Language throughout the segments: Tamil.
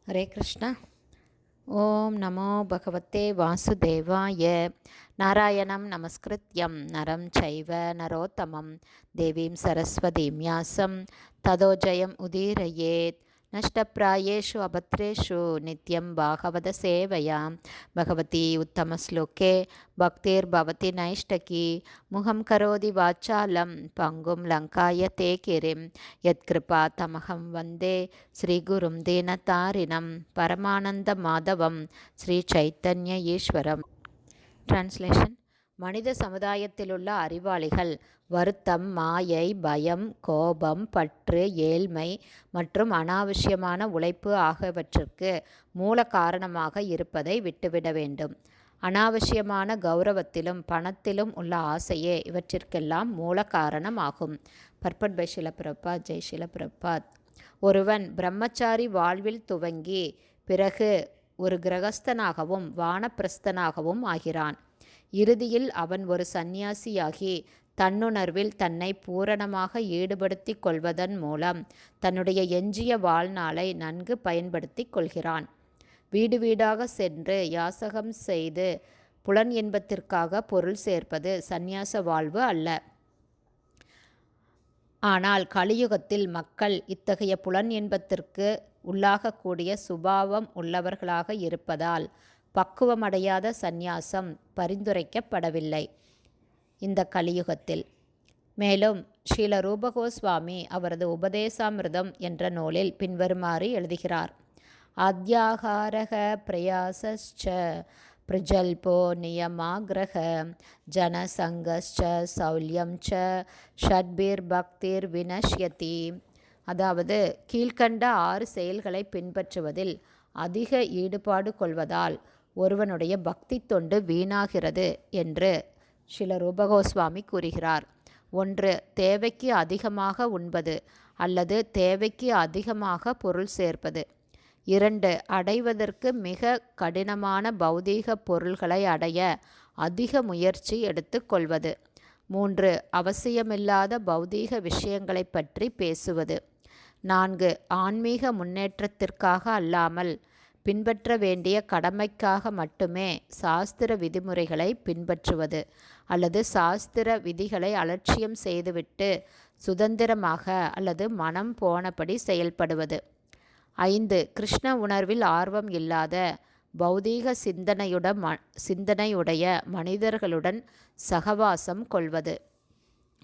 ஹரே கிருஷ்ணா. ஓம் நமோ பகவத்தே வாசுதேவாய. நாராயணம் நமஸ்கிருத்யம் நரம் சைவ நரோத்தமம் தேவீம் சரஸ்வதீம் யாசம் ததோ ஜெயம் உதீரயேத். நஷ்டப்பிராயேஷு அபத்ரேஷு நித்யம் பாகவத சேவையாம் பகவதி உத்தமஸ்லோகே பக்திர்பவதி நைஷ்டகி முகம் கரோதி வாச்சாலம் பங்கும் லங்காய தே கிரிம் யத்கிருபா தமகம் வந்தே ஸ்ரீகுரும் தீனதாரிணம் பரமானந்த மாதவம் ஸ்ரீ சைத்தன்ய ஈஸ்வரம். டிரான்ஸ்லேஷன். மனித சமுதாயத்திலுள்ள அறிவாளிகள் வருத்தம், மாயை, பயம், கோபம், பற்று, ஏழ்மை மற்றும் அனாவசியமான உழைப்பு ஆகியவற்றிற்கு மூல காரணமாக இருப்பதை விட்டுவிட வேண்டும். அனாவசியமான கௌரவத்திலும் பணத்திலும் உள்ள ஆசையே இவற்றிற்கெல்லாம் மூல காரணமாகும். பர்பட் பை ஷில பிரபாத். ஜெய் ஷில பிரபாத். ஒருவன் பிரம்மச்சாரி வாழ்வில் துவங்கி பிறகு ஒரு கிரகஸ்தனாகவும் வானப்பிரஸ்தனாகவும் ஆகிறான். இறுதியில் அவன் ஒரு சந்நியாசியாகி தன்னுணர்வில் தன்னை பூரணமாக ஈடுபடுத்தி கொள்வதன் மூலம் தன்னுடைய எஞ்சிய வாழ்நாளை நன்கு பயன்படுத்தி கொள்கிறான். வீடு வீடாக சென்று யாசகம் செய்து புலன் இன்பத்திற்காக பொருள் சேர்ப்பது சந்நியாச வாழ்வு அல்ல. ஆனால் கலியுகத்தில் மக்கள் இத்தகைய புலன் இன்பத்திற்கு உள்ளாகக்கூடிய சுபாவம் உள்ளவர்களாக இருப்பதால் பக்குவமடையாத சந்நியாசம் பரிந்துரைக்கப்படவில்லை இந்த கலியுகத்தில். மேலும் ஸ்ரீல ரூபகோஸ்வாமி அவரது உபதேசாமிர்தம் என்ற நூலில் பின்வருமாறு எழுதுகிறார். அத்யாகாரக பிரயாசஸ்ச பிரஜல்போ நியமாகிரக ஜனசங்கஸ்ச சௌல்யம் ச ஷட்பிர் பக்திர் வினஷ்யதி. அதாவது கீழ்கண்ட 6 செயல்களை பின்பற்றுவதில் அதிக ஈடுபாடு கொள்வதால் ஒருவனுடைய பக்தி தொண்டு வீணாகிறது என்று ஸ்ரீல ரூபகோஸ்வாமி கூறுகிறார். 1. தேவைக்கு அதிகமாக உண்பது அல்லது தேவைக்கு அதிகமாக பொருள் சேர்ப்பது. 2. அடைவதற்கு மிக கடினமான பௌதீக பொருள்களை அடைய அதிக முயற்சி எடுத்துக்கொள்வது. 3. அவசியமில்லாத பௌதீக விஷயங்களை பற்றி பேசுவது. 4. ஆன்மீக முன்னேற்றத்திற்காக அல்லாமல் பின்பற்ற வேண்டிய கடமைக்காக மட்டுமே சாஸ்திர விதிமுறைகளை பின்பற்றுவது அல்லது சாஸ்திர விதிகளை அலட்சியம் செய்துவிட்டு சுதந்திரமாக அல்லது மனம் போனபடி செயல்படுவது. 5. கிருஷ்ண உணர்வில் ஆர்வம் இல்லாத பௌதீக சிந்தனையுடைய மனிதர்களுடன் சகவாசம் கொள்வது.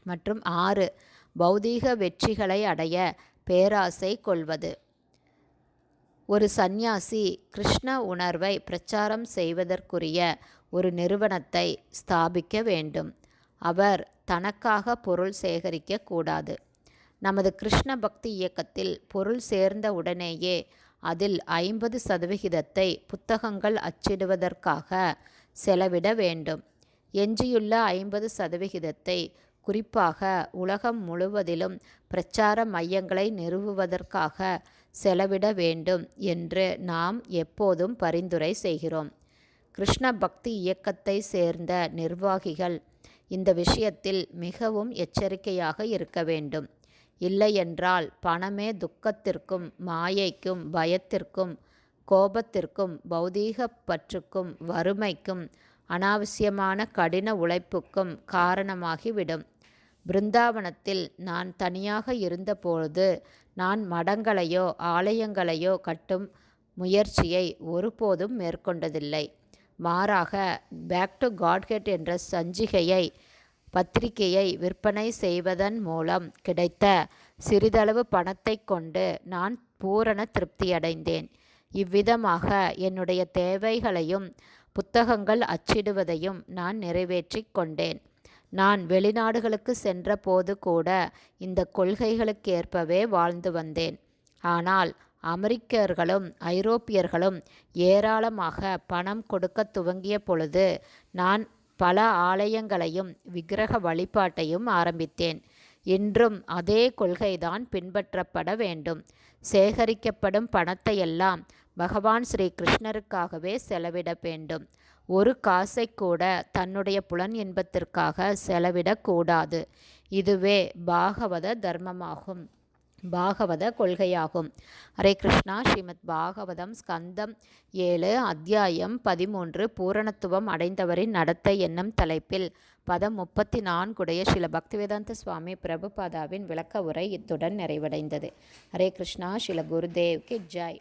மற்றும் 6. பௌதீக வெற்றிகளை அடைய பேராசை கொள்வது. ஒரு சந்நியாசி கிருஷ்ண உணர்வை பிரச்சாரம் செய்வதற்குரிய ஒரு நிறுவனத்தை ஸ்தாபிக்க வேண்டும். அவர் தனக்காக பொருள் சேகரிக்க கூடாது. நமது கிருஷ்ண பக்தி இயக்கத்தில் பொருள் சேர்ந்த உடனேயே அதில் 50% புத்தகங்கள் அச்சிடுவதற்காக செலவிட வேண்டும். எஞ்சியுள்ள 50% குறிப்பாக உலகம் முழுவதிலும் பிரச்சார மையங்களை நிறுவுவதற்காக செலவிட வேண்டும் என்று நாம் எப்போதும் பரிந்துரை செய்கிறோம். கிருஷ்ண பக்தி இயக்கத்தை சேர்ந்த நிர்வாகிகள் இந்த விஷயத்தில் மிகவும் எச்சரிக்கையாக இருக்க வேண்டும். இல்லையென்றால் பணமே துக்கத்திற்கும் மாயைக்கும் பயத்திற்கும் கோபத்திற்கும் பௌதீக பற்றுக்கும் வறுமைக்கும் அனாவசியமான கடின உழைப்புக்கும் காரணமாகிவிடும். பிருந்தாவனத்தில் நான் தனியாக இருந்தபொழுது நான் மடங்களையோ ஆலயங்களையோ கட்டும் முயற்சியை ஒருபோதும் மேற்கொண்டதில்லை. மாறாக பேக் டு காட்ஹெட் என்ற பத்திரிகையை விற்பனை செய்வதன் மூலம் கிடைத்த சிறிதளவு பணத்தை கொண்டு நான் பூரண திருப்தியடைந்தேன். இவ்விதமாக என்னுடைய தேவைகளையும் புத்தகங்கள் அச்சிடுவதையும் நான் நிறைவேற்றி கொண்டேன். நான் வெளிநாடுகளுக்கு சென்ற போது கூட இந்த கொள்கைகளுக்கேற்பவே வாழ்ந்து வந்தேன். ஆனால் அமெரிக்கர்களும் ஐரோப்பியர்களும் ஏராளமாக பணம் கொடுக்க துவங்கிய பொழுது நான் பல ஆலயங்களையும் விக்கிரக வழிபாட்டையும் ஆரம்பித்தேன். இன்றும் அதே கொள்கைதான் பின்பற்றப்பட வேண்டும். சேகரிக்கப்படும் பணத்தையெல்லாம் பகவான் ஸ்ரீ கிருஷ்ணருக்காகவே செலவிட வேண்டும். ஒரு காசை கூட தன்னுடைய புலன் இன்பத்திற்காக செலவிடக்கூடாது. இதுவே பாகவத தர்மமாகும். பாகவத கொள்கையாகும். ஹரே கிருஷ்ணா. ஸ்ரீமத் பாகவதம் ஸ்கந்தம் 7 அத்தியாயம் 13 பூரணத்துவம் அடைந்தவரின் நடத்தை என்னும் தலைப்பில் பதம் 34 ஸ்ரீல பக்திவேதாந்த சுவாமி பிரபுபாதாவின் விளக்க உரை இத்துடன் நிறைவடைந்தது. ஹரே கிருஷ்ணா. ஸ்ரீல குருதேவ் கி ஜெய்.